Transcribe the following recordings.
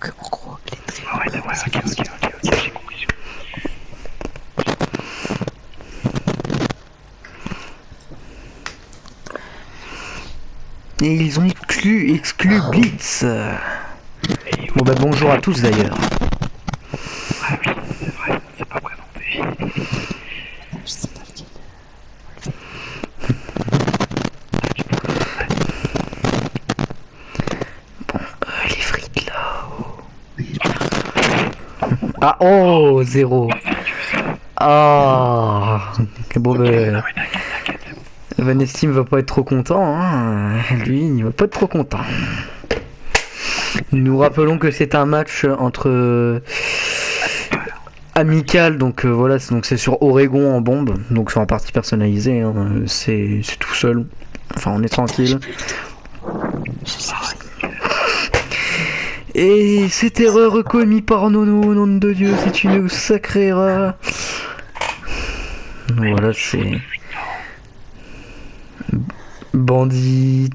Donc en gros, les traits. Ah ouais, ok, j'ai compris. Et ils ont exclu Blitz. Et Bon bah bonjour à tous d'ailleurs. ah oui, c'est vrai, c'est pas présenté. Attends, je sais pas lequel. Les frites là. Oui, je peux. Ah oh, zéro. Ah. Bon bah... Non mais t'inquiète, c'est bon. Van Estim va pas être trop content, hein. Lui, il va pas être trop content. Nous rappelons que c'est un match entre amical, donc voilà, donc c'est sur Oregon en bombe, donc c'est en partie personnalisé, hein. C'est tout seul. Enfin, on est tranquille. Et cette erreur commise par Nono, au nom de Dieu, c'est une sacrée erreur. Voilà, c'est... Bandit,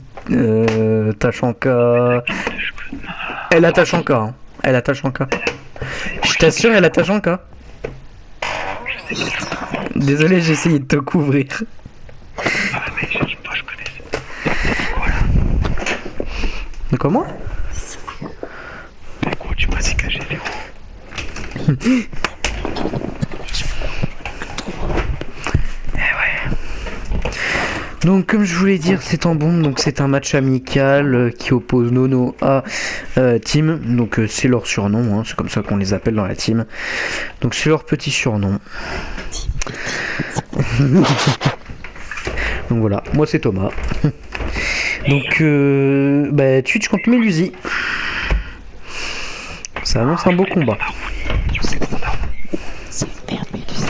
Tachanka... Elle a Tachanka, hein. Elle a Tachanka. Je t'assure, elle a Tachanka. Je sais pas. Désolé, j'ai essayé de te couvrir. Ah mais je connaissais. C'est quoi là? Mais comment? Mais gros, tu m'as dégagé, zéro. Donc comme je voulais dire, c'est en bombe, donc c'est un match amical qui oppose Nono à Team. Donc c'est leur surnom, hein, c'est comme ça qu'on les appelle dans la team. Donc c'est leur petit surnom. Donc voilà, moi c'est Thomas. Donc bah, Twitch contre Melusi. Ça annonce un beau combat. C'est une merde, mais tu sais.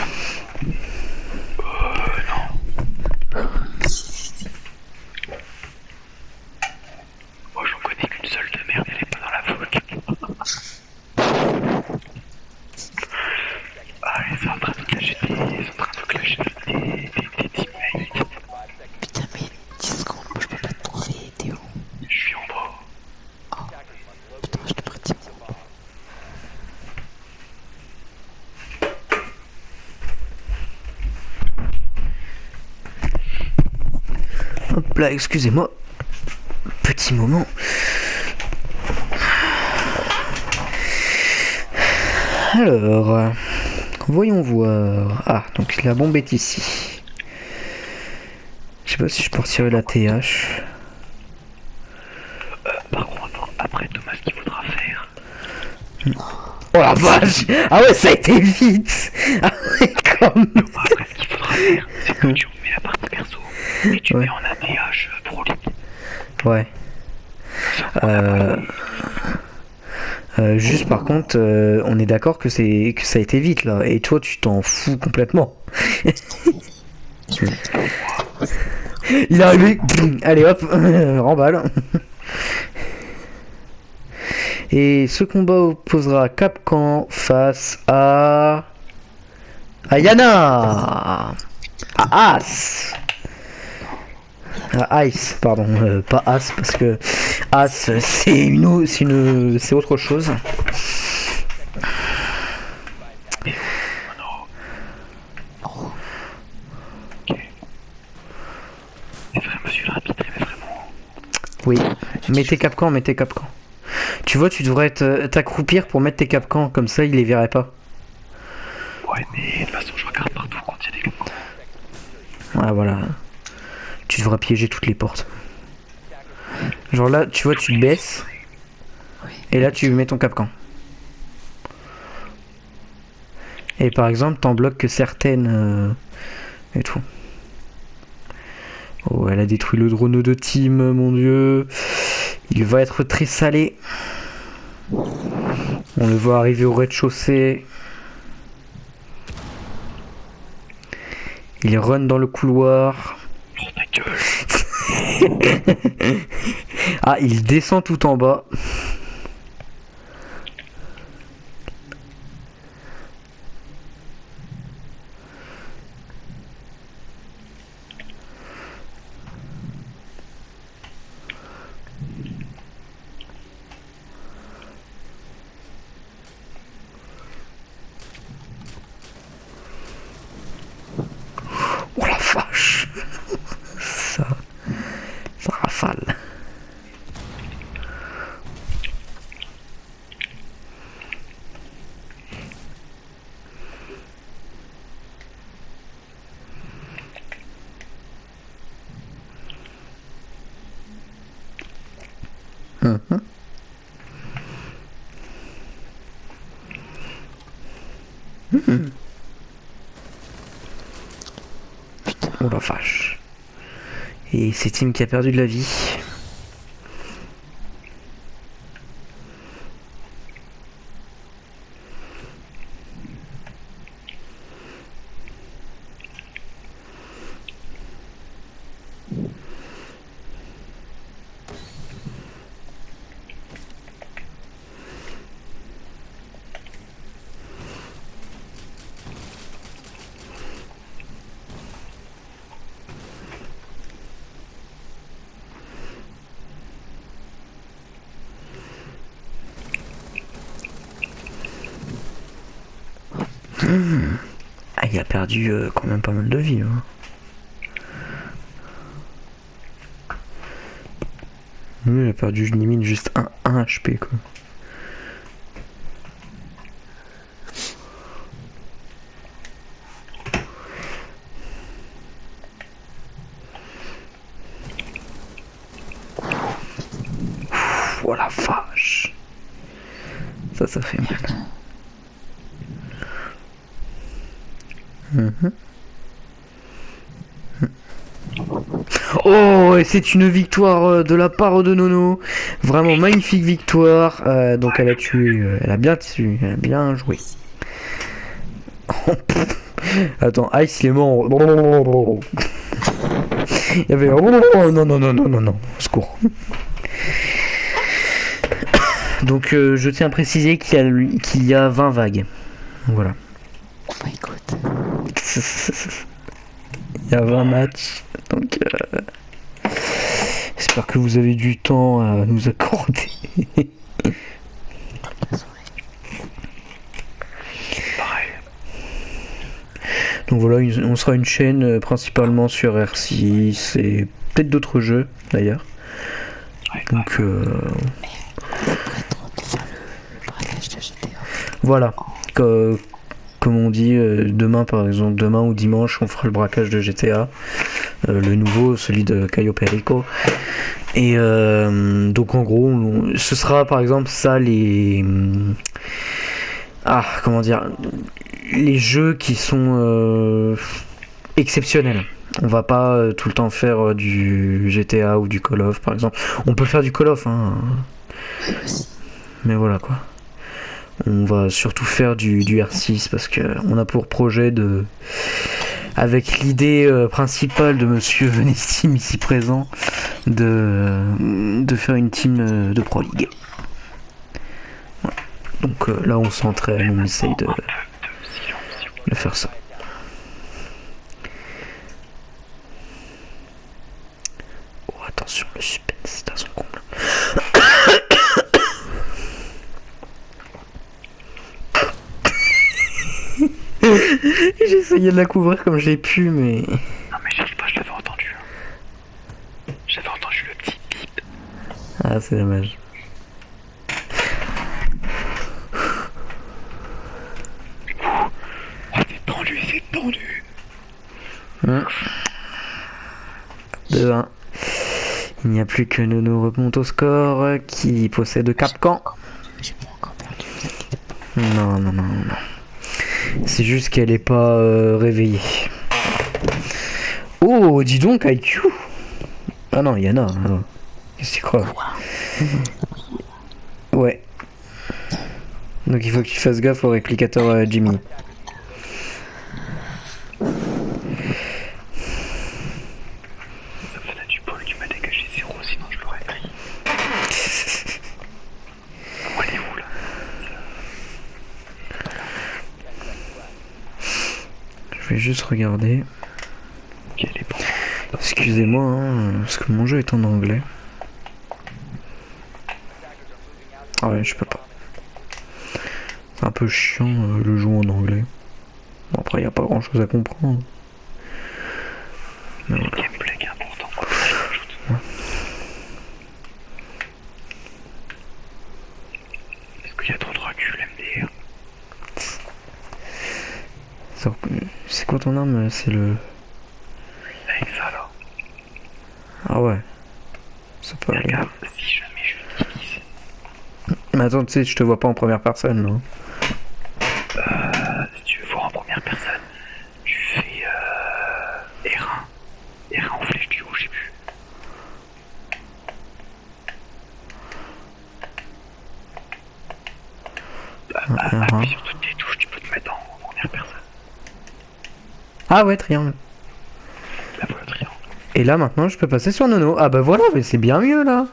Moi j'en connais qu'une seule de merde, elle est pas dans la vogue. Ah, ils sont en train de clasher des teammates. Putain, mais 10 secondes, moi je peux pas te trouver, t'es où? Je suis en bas. Oh, putain, je te prédis. Hop là, excusez-moi. Petit moment. Alors, voyons voir. Ah, donc la bombe est ici. Je sais pas si je peux retirer la TH. Par contre, après Thomas, ce qu'il faudra faire. Oh la vache! Ah ouais, ça a été vite! Ah ouais, comme... Après, ce qu'il faudra faire, c'est que tu remets la partie perso et tu Ouais. mets en ATH Pro League. Ouais. Juste par contre, on est d'accord que ça a été vite là, et toi tu t'en fous complètement. Il est arrivé, allez hop, remballe. Et ce combat opposera Capcan face à Yana, à As. Ice, pardon, pas As parce que As c'est autre chose. C'est vrai, monsieur l'arbitre, mais vraiment. Oui, mettez Capcan, mettez Capcan. Tu vois, tu devrais t'accroupir pour mettre tes Capcans, comme ça il les verrait pas. Ouais, mais de toute façon, je regarde partout quand il y a des capcans. Ah voilà. Tu devras piéger toutes les portes. Genre là, tu vois, tu te baisses. Et là, tu mets ton Capcan. Et par exemple, t'en bloques que certaines. Et tout. Oh, elle a détruit le drone de team, mon dieu. Il va être très salé. On le voit arriver au rez-de-chaussée. Il run dans le couloir. Oh ta gueule. Ah, il descend tout en bas. Mhm. Mhm. Putain. Oh la vache. Et c'est Tim qui a perdu de la vie. Ah, il a perdu quand même pas mal de vie. Hein. Lui, il a perdu, je limite juste un HP quoi. Oh la vache. Ça fait mal. Mhm. Oh, et c'est une victoire de la part de Nono. Vraiment magnifique victoire. Donc elle a tué, elle a bien tué, elle a bien joué. Attends, Ice il est mort. Il y avait non non non non non non, au secours. Donc je tiens à préciser qu'il y a 20 vagues. Voilà. Oh my god. Il y a 20 matchs. Donc j'espère que vous avez du temps à nous accorder. Pareil. Donc voilà, on sera une chaîne principalement sur R6 et peut-être d'autres jeux d'ailleurs. Ouais, Donc On prétend faire le braquage de GTA. voilà. Comme on dit, demain par exemple, demain ou dimanche, on fera le braquage de GTA. Le nouveau, celui de Cayo Perico. Et donc en gros, ce sera par exemple ça les... comment dire, les jeux qui sont exceptionnels. On va pas tout le temps faire du GTA ou du Call of par exemple. On peut faire du Call of, hein. Mais voilà quoi. On va surtout faire du R6 parce que on a pour projet de, avec l'idée principale de Monsieur Venestim ici présent, de faire une team de Pro League. Voilà. Donc là on s'entraîne, on essaye de faire ça. Oh attention, le suspense c'est à son comble. J'ai essayé de la couvrir comme j'ai pu, mais... Non mais je dis pas, je l'avais entendu. J'avais entendu le petit bip. Ah, c'est dommage. Oh, c'est tendu, c'est tendu. 2-1. Il n'y a plus que Nono remonte au score, qui possède Capcan. J'ai pas encore perdu, vous inquiétez pas. Non, non, non, non. C'est juste qu'elle est pas réveillée. Oh, dis donc, IQ. Ah non, il y en a. Alors. Qu'est-ce que tu crois? Ouais. Donc il faut que tu fasses gaffe au réplicateur Jimmy. Ça venait du pôle qui m'a dégagé 0, sinon je l'aurais pris. Bon, elle est où là? Je vais juste regarder. Ok, elle est bon. Excusez-moi, hein, parce que mon jeu est en anglais. Ah ouais, je peux pas. C'est un peu chiant le jeu en anglais. Bon, après, il n'y a pas grand chose à comprendre. Mais Le voilà. gameplay qui est important. Ouais. Est-ce qu'il y a trop de recul MDR? C'est quoi ton arme? C'est le... Avec ça là. Ah ouais. Ça peut aller. Regarde, si jamais je l'utilise Mais attends, tu sais, je te vois pas en première personne, là. Si tu veux voir en première personne, tu fais R1. R1 en flèche du haut, je sais plus. Appuie sur toutes tes touches, tu peux te mettre en première personne. Ah ouais, triangle. La voie triangle. Et là, maintenant, je peux passer sur Nono. Ah bah voilà, mais c'est bien mieux, là.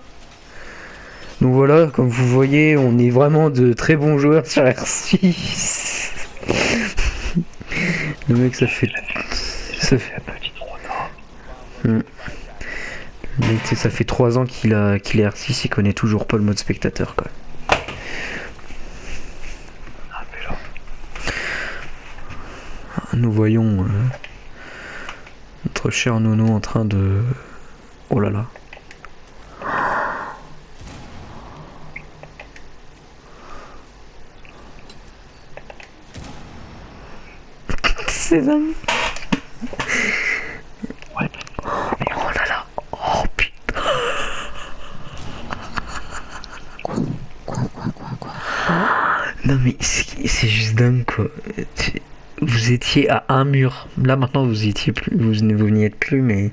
Donc voilà, comme vous voyez, on est vraiment de très bons joueurs sur R6. Le mec, ça fait... Ça fait... La petite Rona. Le mec, tu sais, ça fait 3 ans qu'il est R6, il connaît toujours pas le mode spectateur, quoi. Un peu là. Nous voyons notre cher Nono en train de... Oh là là. C'est dingue. Ouais. Oh là là. Oh putain. Quoi? Non mais c'est juste dingue quoi. Vous étiez à un mur. Là maintenant vous étiez plus, vous n'y êtes plus, mais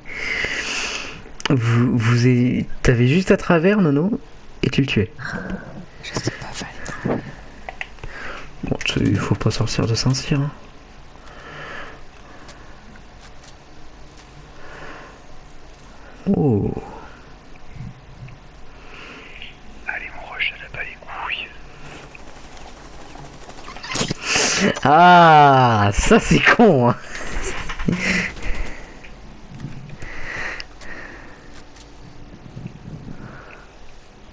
t'avais juste à travers Nono et tu le tuais. Je sais pas, fallait. Bon, il faut pas sortir de Saint-Cyr. Hein. Oh. Allez, mon rush, ça fait pas les couilles. Ah, ça c'est con. Hein.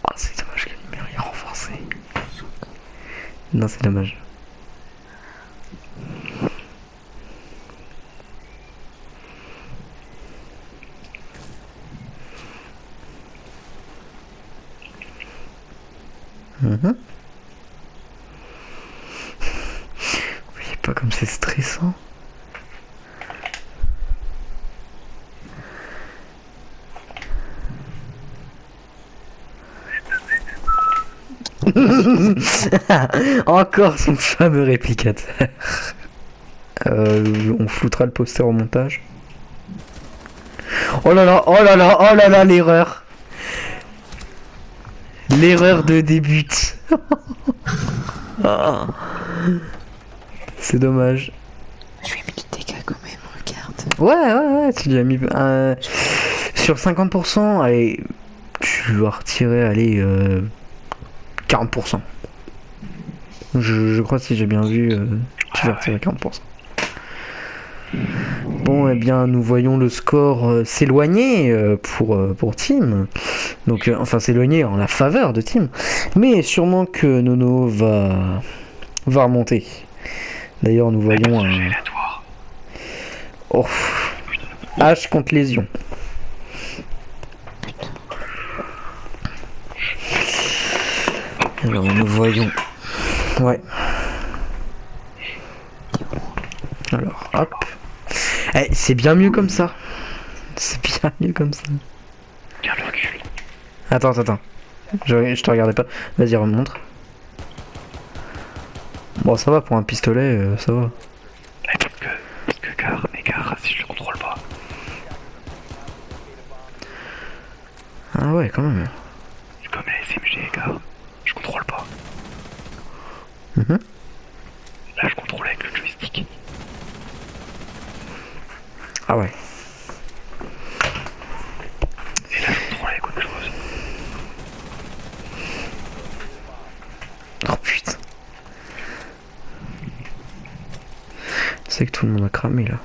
Oh, c'est dommage que la lumière est renforcée. Non, c'est dommage. Vous voyez pas comme c'est stressant? Encore son fameux réplicateur. On foutera le poster au montage. Oh là là, oh là là, oh là là, l'erreur. L'erreur de début. Ah. C'est dommage. Je lui ai mis du dégât quand même, regarde. Ouais, tu lui as mis... sur 50%, allez, tu vas retirer, allez, 40%. Je crois, si j'ai bien vu, tu vas retirer 40%. Bon, eh bien, nous voyons le score s'éloigner pour Team. Donc, enfin, s'éloigner en la faveur de Team. Mais sûrement que Nono va remonter. D'ailleurs, nous voyons un... Oh. H contre lésion. Alors, nous voyons... Ouais. Alors, hop. Eh, c'est bien mieux comme ça. C'est bien mieux comme ça. Tiens, le recul. Attends. Je te regardais pas. Vas-y, remonte. Bon, ça va pour un pistolet, ça va. Parce que Car, si je le contrôle pas. Ah ouais, quand même. C'est comme la SMG, Car. Je contrôle pas. Là, je contrôle avec le joystick. Ah ouais. Et là, je contrôle avec autre chose. Oh putain. C'est que tout le monde a cramé là.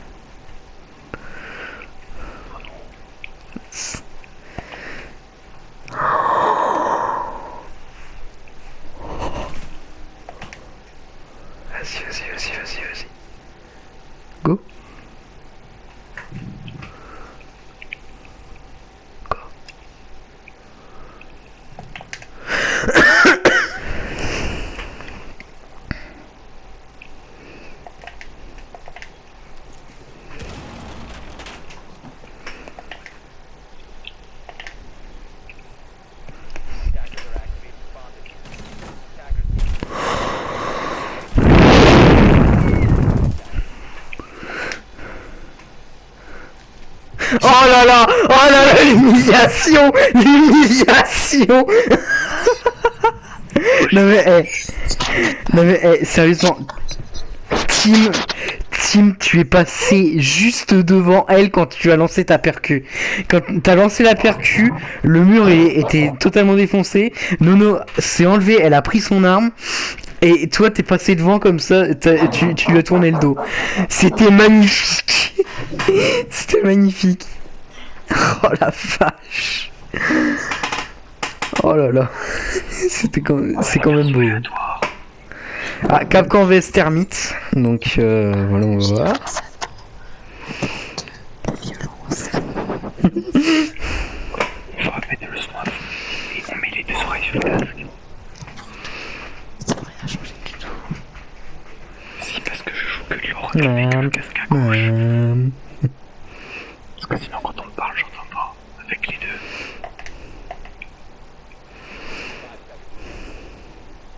Vas-y. Go. Oh là là, l'humiliation, l'humiliation. Non mais, sérieusement, Tim, tu es passé juste devant elle quand tu as lancé ta percu. Quand t'as lancé la percu, le mur était totalement défoncé. Nono s'est enlevé, elle a pris son arme. Et toi, t'es passé devant comme ça, tu lui as tourné le dos. C'était magnifique. C'était magnifique. Oh la vache. Oh là là. C'est quand même beau. Ah, Capcan vs Termite. Donc voilà, on va voir. Violence. On va mettre le son à fond et on met les deux oreilles sur le casque. Ça va rien changer du tout. Si, parce que je joue que de l'oreille avec le casque à gauche. Parce que sinon, quand on me parle, j'entends pas avec les deux.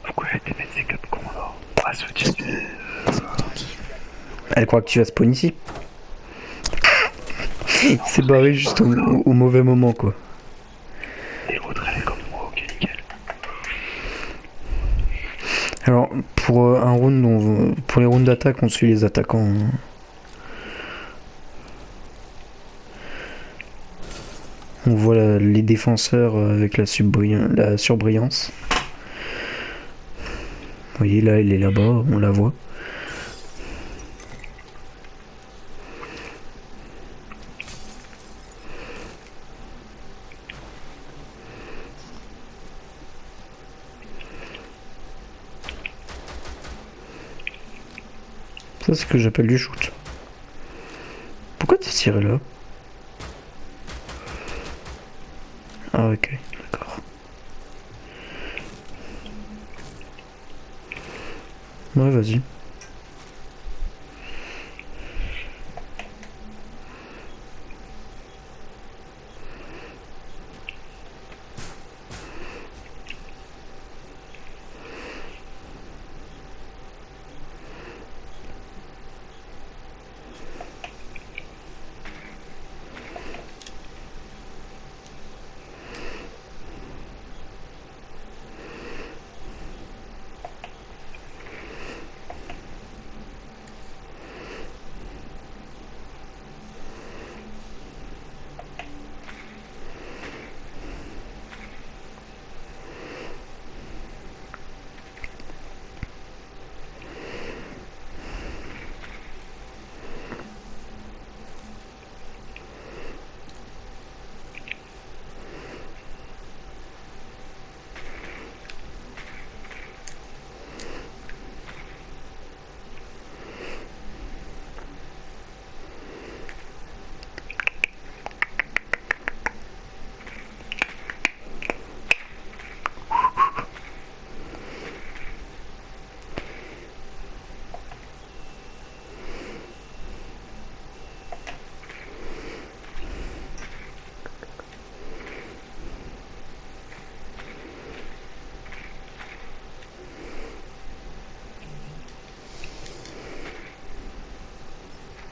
Pourquoi elle était mettre ses Capcom alors? Ah, ce type. Elle croit que tu vas spawn ici. Il s'est barré juste au mauvais moment, quoi. Et l'autre, elle est comme moi, ok, nickel. Alors, pour un round, pour les rounds d'attaque, on suit les attaquants. On voit les défenseurs avec la surbrillance. Vous voyez, là, il est là-bas, on la voit. Ça, c'est ce que j'appelle du shoot. Pourquoi t'es tiré là? Ah, ok, d'accord. Ouais, vas-y.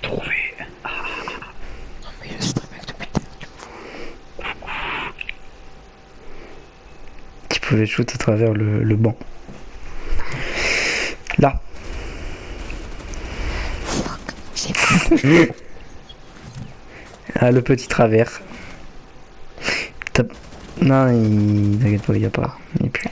Trouvé. Non mais je stream avec depuis tout à l'heure, tu me vois. Tu pouvais shoot à travers le banc. Là. Fuck, j'ai pas. Ah, le petit travers. Non, t'inquiète pas, il y a pas. Il n'y a plus.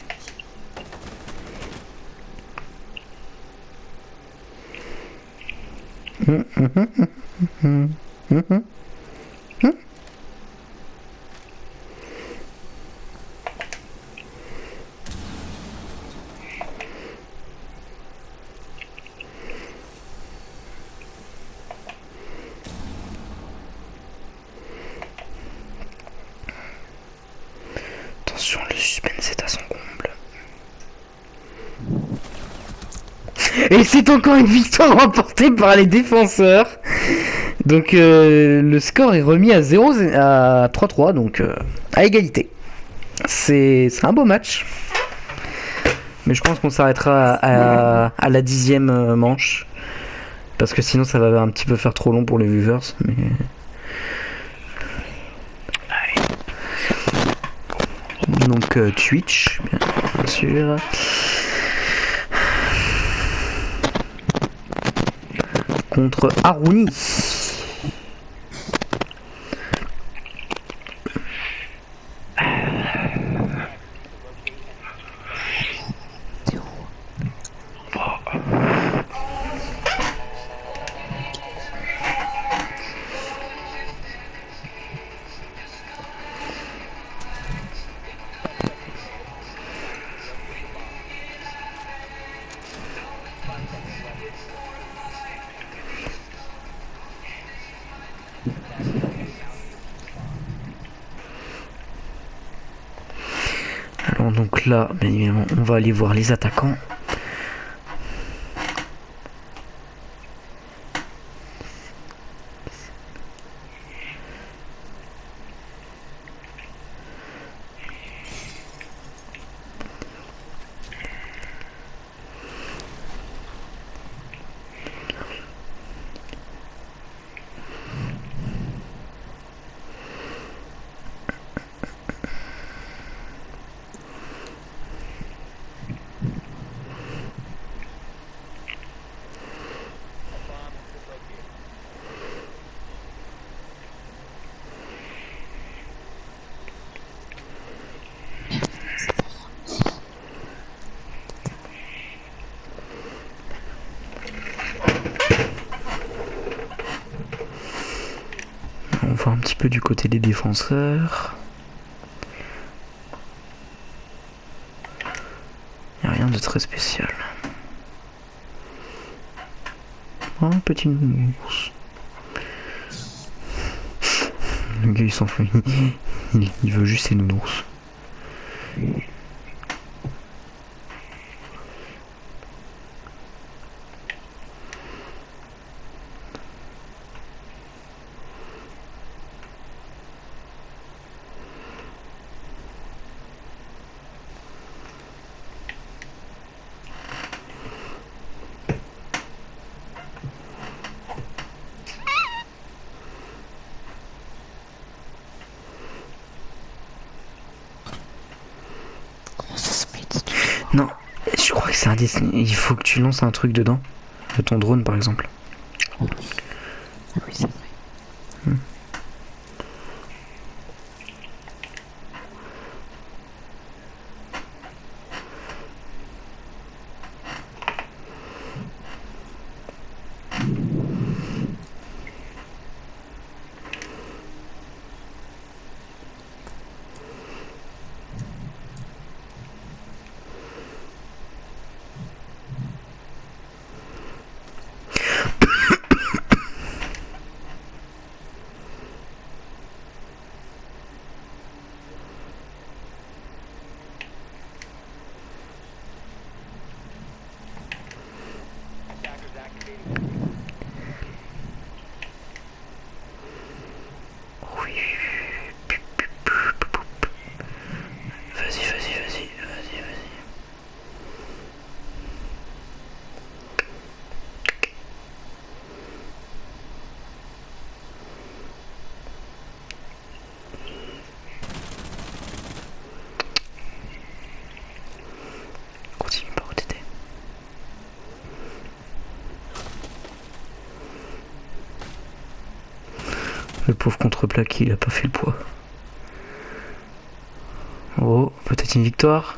Attention, le suspense est à son comble. Et c'est encore une victoire remportée par les défenseurs. Donc le score est remis à 3-3, donc à égalité. C'est un beau match. Mais je pense qu'on s'arrêtera à la 10e manche. Parce que sinon ça va un petit peu faire trop long pour les viewers. Mais Donc Twitch, bien sûr. Contre Harouni. T'es où? Alors donc là, bien évidemment, on va aller voir les attaquants. On va un petit peu du côté des défenseurs. Il n'y a rien de très spécial. Oh, un petit nounours. Le gars il s'en fout. Il veut juste ses nounours. Comment ça se met tout Non, je crois que c'est un dessin. Il faut que tu lances un truc dedans. De ton drone par exemple. Ah oui, c'est vrai. Oui. Vas-y, vas-y, vas-y, vas-y, vas-y. Continue par OTT. Le pauvre contreplaqué, il a pas fait le poids. Oh, peut-être une victoire.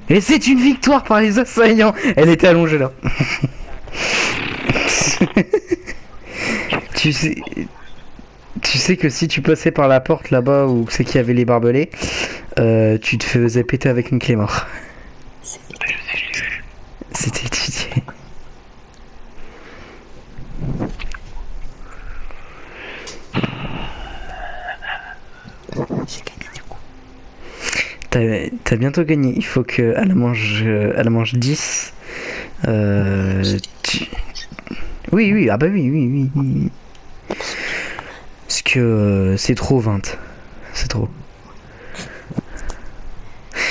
Et c'est une victoire par les assaillants. Elle était allongée là. tu sais que si tu passais par la porte là-bas où c'est qu'il y avait les barbelés, tu te faisais péter avec une clé mort. C'était étudié. J'ai gagné du coup. T'as bientôt gagné. Il faut que à la manche 10. Oui, oui, ah bah oui, oui, oui, oui. Parce que c'est trop 20. C'est trop.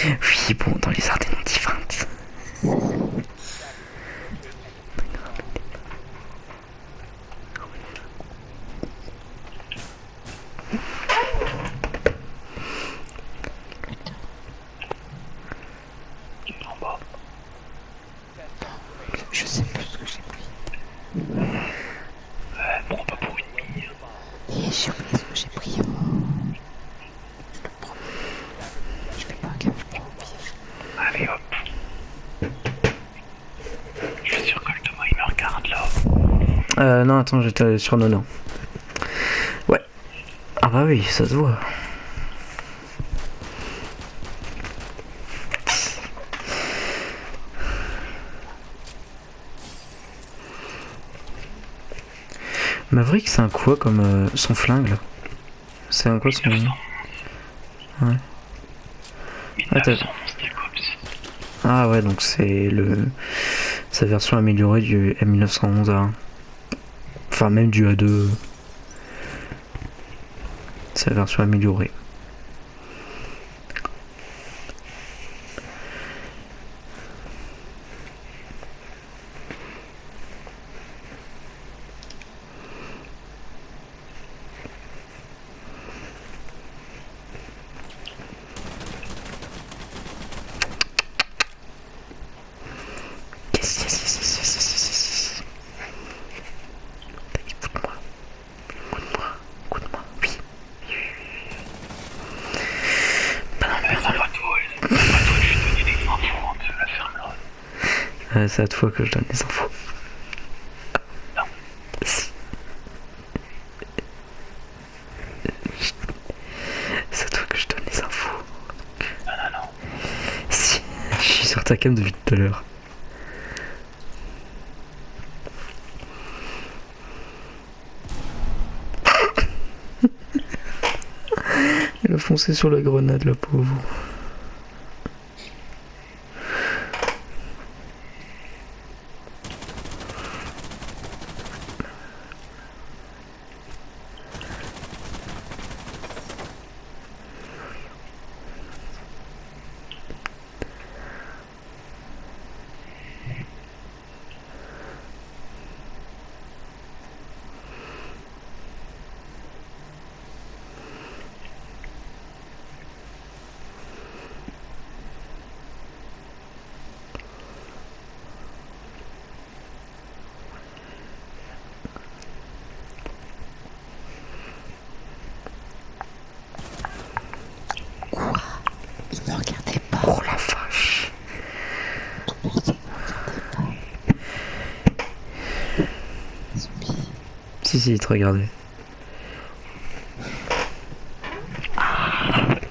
Oui, bon, dans les Ardennes on dit 20. Non, attends, j'étais sur Nono. Ouais. Ah bah oui, ça se voit. Maverick, c'est un quoi comme son flingue là? C'est un quoi son... 1900. Ouais. Ah, 1900 mon style cops. Ah ouais, donc c'est sa version améliorée du M1911A1. Enfin, même du A2. Sa version améliorée. Yes, yes, yes, yes, yes, yes, yes, yes. Écoute-moi. Écoute-moi. Écoute-moi. Oui. Bah non, mais C'est pas toi, de lui donner des infos un peu, la ferme là. c'est à toi que je donne les infos. Non. Si. C'est à toi que je donne les infos. Non, non, non. Si. Je suis sur ta cam depuis tout à l'heure. Elle a foncé sur la grenade, la pauvre. Quoi? Il me regardait pas. Oh la vache. Il me regardait pas. Zombie. Si, il te regardait.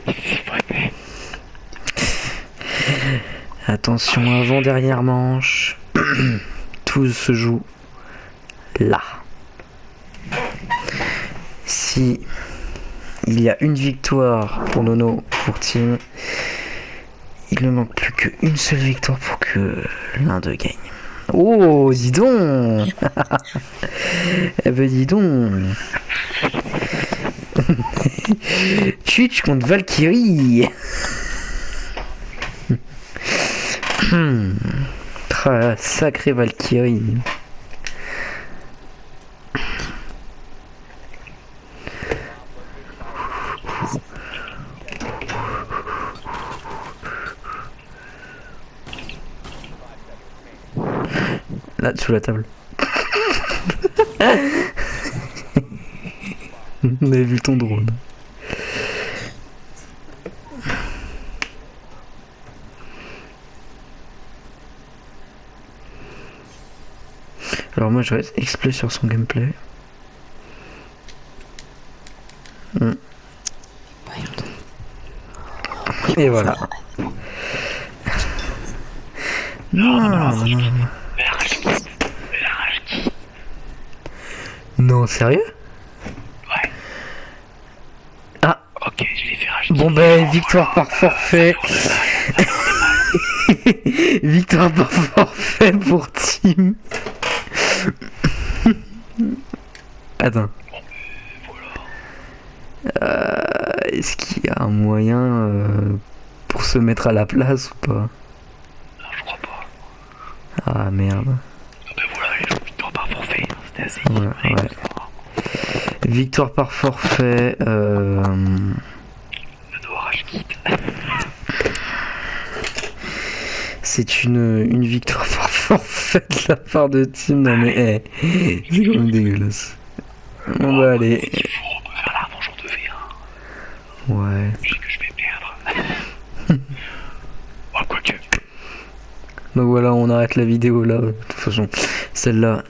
C'est vrai. Attention, avant-dernière manche. Tout se joue là. Si il y a une victoire pour Nono, pour Team, il ne manque plus qu'une seule victoire pour que l'un d'eux gagne. Oh, dis donc. Eh ben dis donc. Twitch contre Valkyrie. Sacré Valkyrie. Là, sous la table. On avait vu ton drone. Alors moi je reste explé sur son gameplay. Et voilà. Non. Non, sérieux? Ouais. Ah. Ok, je l'ai fait racheter. Bon ben, victoire par forfait. Victoire par forfait pour Team. Attends. Est-ce qu'il y a un moyen pour se mettre à la place ou pas? Non, je crois pas. Ah merde. Ah ben voilà, les gens, victoire par forfait. C'était assez Ouais. Victoire par forfait. Le orage quitte. C'est une victoire par forfait de la part de Team. Non mais c'est quand même dégueulasse. Bon bah allez. On peut faire la revanche en 2v1. Ouais. Je sais que je vais perdre. Oh, quoique. Donc voilà, on arrête la vidéo là. De toute façon, celle-là.